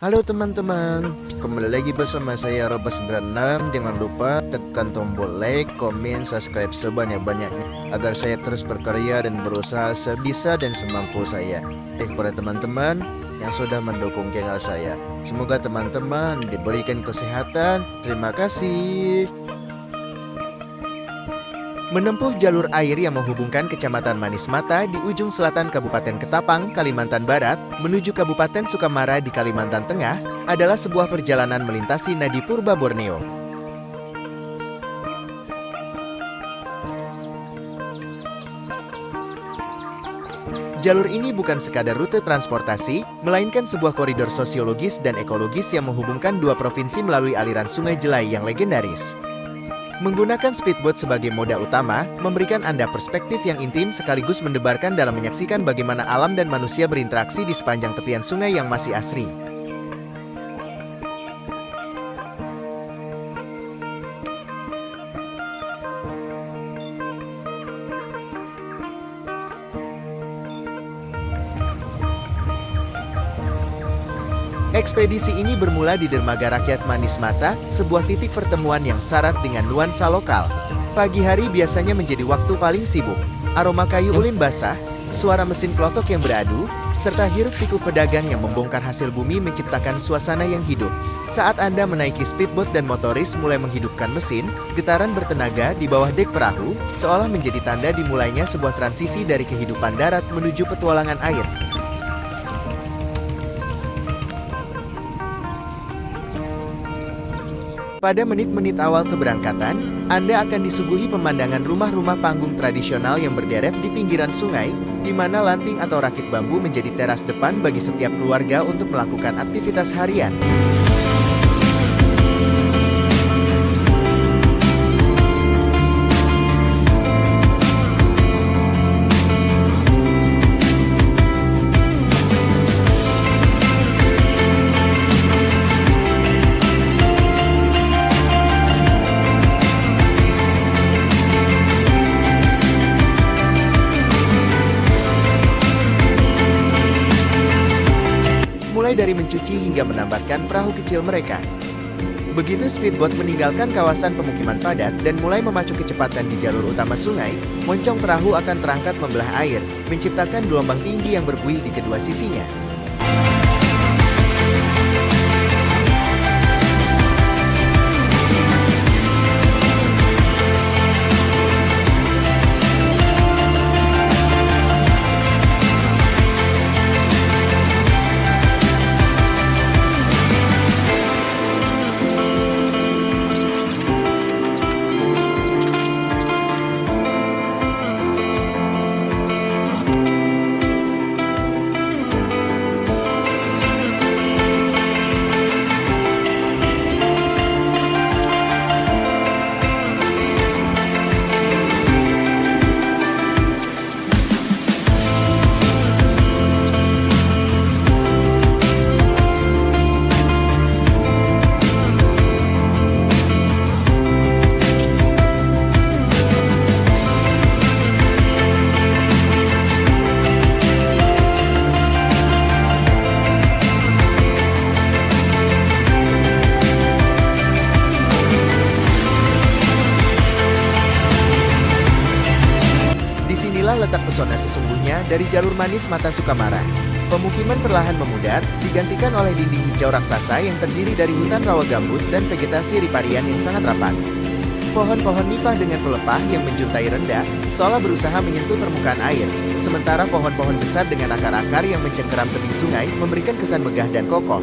Halo teman-teman, kembali lagi bersama saya Roba96. Jangan lupa tekan tombol like, komen, subscribe sebanyak-banyaknya agar saya terus berkarya dan berusaha sebisa dan semampu saya. Kepada teman-teman yang sudah mendukung channel saya, semoga teman-teman diberikan kesehatan. Terima kasih. Menempuh jalur air yang menghubungkan Kecamatan Manis Mata di ujung selatan Kabupaten Ketapang, Kalimantan Barat, menuju Kabupaten Sukamara di Kalimantan Tengah, adalah sebuah perjalanan melintasi nadi purba Borneo. Jalur ini bukan sekadar rute transportasi, melainkan sebuah koridor sosiologis dan ekologis yang menghubungkan dua provinsi melalui aliran Sungai Jelai yang legendaris. Menggunakan speedboat sebagai moda utama, memberikan Anda perspektif yang intim sekaligus mendebarkan dalam menyaksikan bagaimana alam dan manusia berinteraksi di sepanjang tepian sungai yang masih asri. Ekspedisi ini bermula di Dermaga Rakyat Manis Mata, sebuah titik pertemuan yang syarat dengan nuansa lokal. Pagi hari biasanya menjadi waktu paling sibuk. Aroma kayu ulin basah, suara mesin klotok yang beradu, serta hiruk-pikuk pedagang yang membongkar hasil bumi menciptakan suasana yang hidup. Saat Anda menaiki speedboat dan motoris mulai menghidupkan mesin, getaran bertenaga di bawah dek perahu seolah menjadi tanda dimulainya sebuah transisi dari kehidupan darat menuju petualangan air. Pada menit-menit awal keberangkatan, Anda akan disuguhi pemandangan rumah-rumah panggung tradisional yang berderet di pinggiran sungai, di mana lanting atau rakit bambu menjadi teras depan bagi setiap keluarga untuk melakukan aktivitas harian. Mulai dari mencuci hingga menambatkan perahu kecil mereka. Begitu speedboat meninggalkan kawasan pemukiman padat dan mulai memacu kecepatan di jalur utama sungai, moncong perahu akan terangkat membelah air, menciptakan gelombang tinggi yang berbuih di kedua sisinya. Disinilah letak pesona sesungguhnya dari jalur Manis Mata Sukamara. Pemukiman perlahan memudar, digantikan oleh dinding hijau raksasa yang terdiri dari hutan rawa gambut dan vegetasi riparian yang sangat rapat. Pohon-pohon nipah dengan pelepah yang menjuntai rendah, seolah berusaha menyentuh permukaan air, sementara pohon-pohon besar dengan akar-akar yang mencengkeram tebing sungai memberikan kesan megah dan kokoh.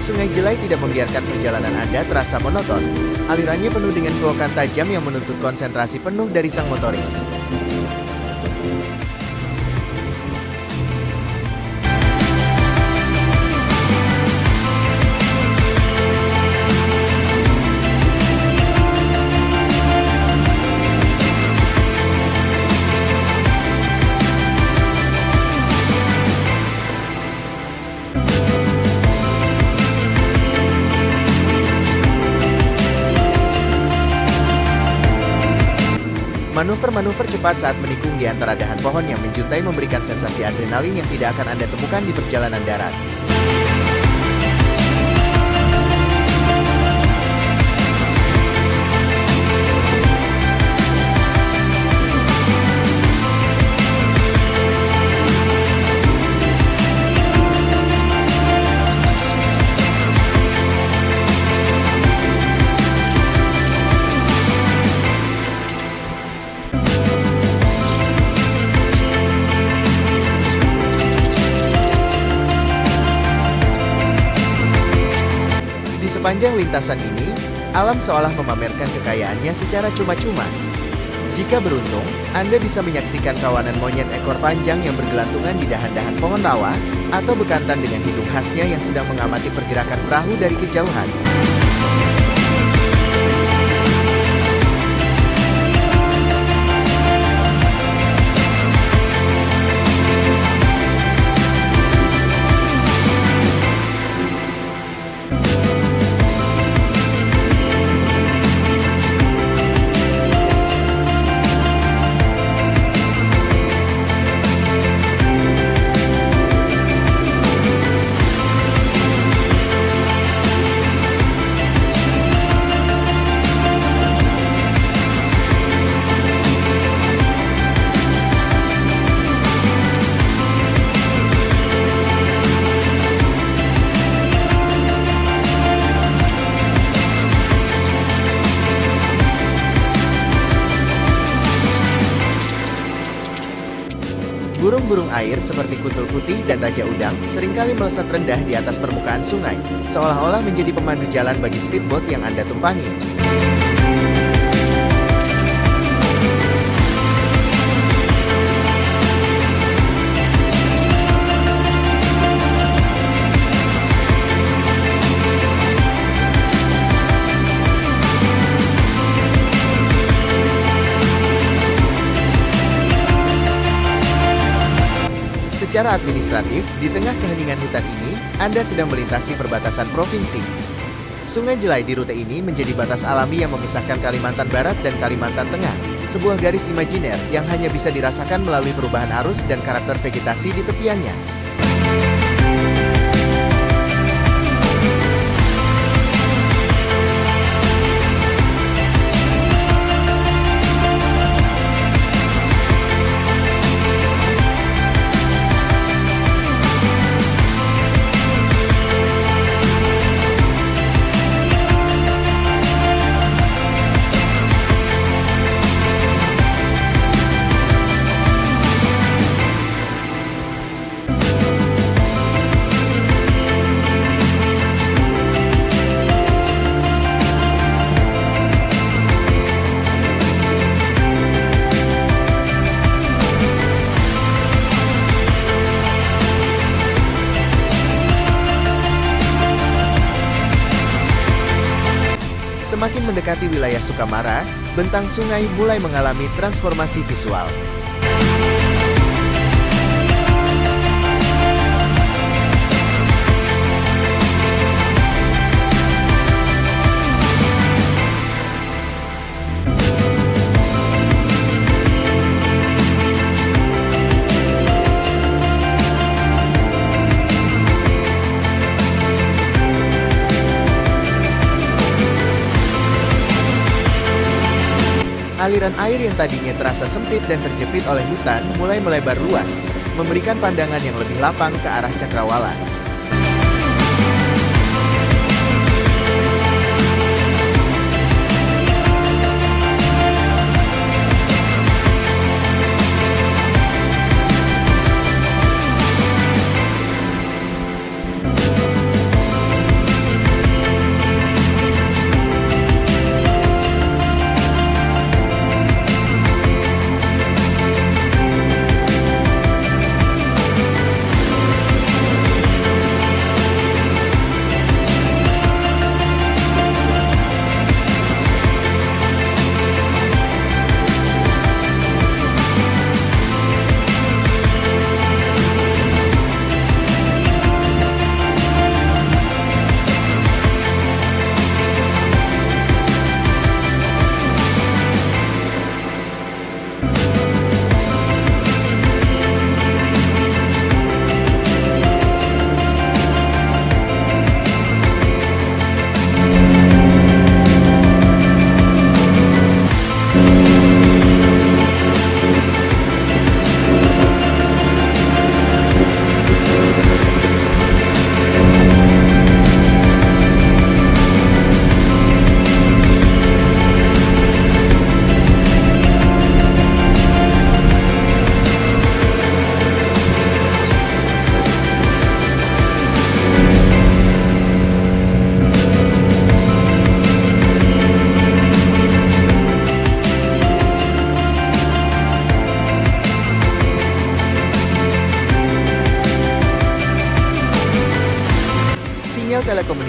Sungai Jelai tidak membiarkan perjalanan Anda terasa monoton. Alirannya penuh dengan kelokan tajam yang menuntut konsentrasi penuh dari sang motoris. Manuver-manuver cepat saat menikung di antara dahan pohon yang menjuntai memberikan sensasi adrenalin yang tidak akan Anda temukan di perjalanan darat. Di sepanjang lintasan ini, alam seolah memamerkan kekayaannya secara cuma-cuma. Jika beruntung, Anda bisa menyaksikan kawanan monyet ekor panjang yang bergelantungan di dahan-dahan pohon rawa, atau bekantan dengan hidung khasnya yang sedang mengamati pergerakan perahu dari kejauhan. Burung-burung air seperti kuntul putih dan raja udang seringkali melesat rendah di atas permukaan sungai, seolah-olah menjadi pemandu jalan bagi speedboat yang Anda tumpangi. Secara administratif, di tengah keheningan hutan ini, Anda sedang melintasi perbatasan provinsi. Sungai Jelai di rute ini menjadi batas alami yang memisahkan Kalimantan Barat dan Kalimantan Tengah, sebuah garis imajiner yang hanya bisa dirasakan melalui perubahan arus dan karakter vegetasi di tepiannya. Semakin mendekati wilayah Sukamara, bentang sungai mulai mengalami transformasi visual. Aliran air yang tadinya terasa sempit dan terjepit oleh hutan mulai melebar luas, memberikan pandangan yang lebih lapang ke arah cakrawala.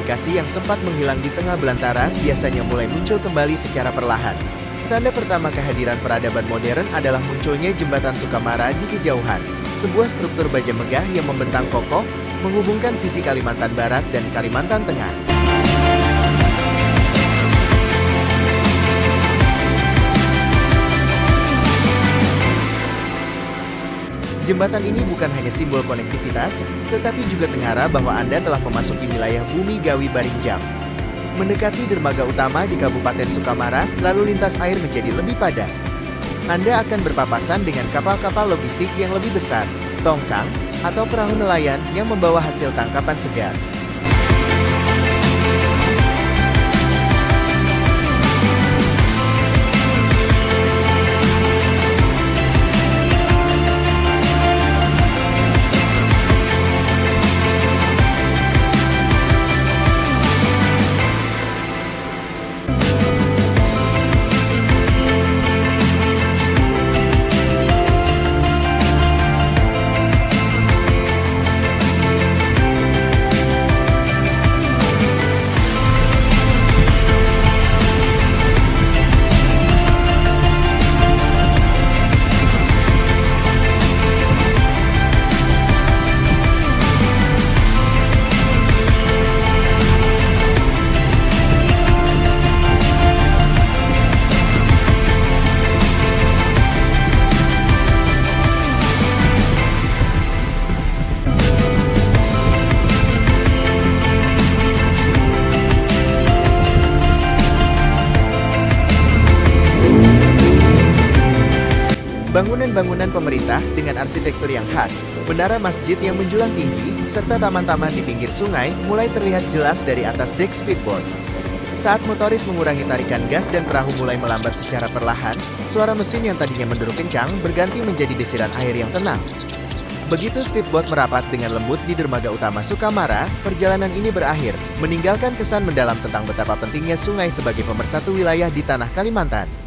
komunikasi yang sempat menghilang di tengah belantara biasanya mulai muncul kembali secara perlahan. Tanda pertama kehadiran peradaban modern adalah munculnya Jembatan Sukamara di kejauhan, sebuah struktur baja megah yang membentang kokoh, menghubungkan sisi Kalimantan Barat dan Kalimantan Tengah. Jembatan ini bukan hanya simbol konektivitas, tetapi juga tengara bahwa Anda telah memasuki wilayah bumi Gawi Baringjam. Mendekati dermaga utama di Kabupaten Sukamara, lalu lintas air menjadi lebih padat. Anda akan berpapasan dengan kapal-kapal logistik yang lebih besar, tongkang, atau perahu nelayan yang membawa hasil tangkapan segar. Bangunan-bangunan pemerintah dengan arsitektur yang khas, menara masjid yang menjulang tinggi, serta taman-taman di pinggir sungai mulai terlihat jelas dari atas dek speedboat. Saat motoris mengurangi tarikan gas dan perahu mulai melambat secara perlahan, suara mesin yang tadinya menderu kencang berganti menjadi desiran air yang tenang. Begitu speedboat merapat dengan lembut di dermaga utama Sukamara, perjalanan ini berakhir, meninggalkan kesan mendalam tentang betapa pentingnya sungai sebagai pemersatu wilayah di tanah Kalimantan.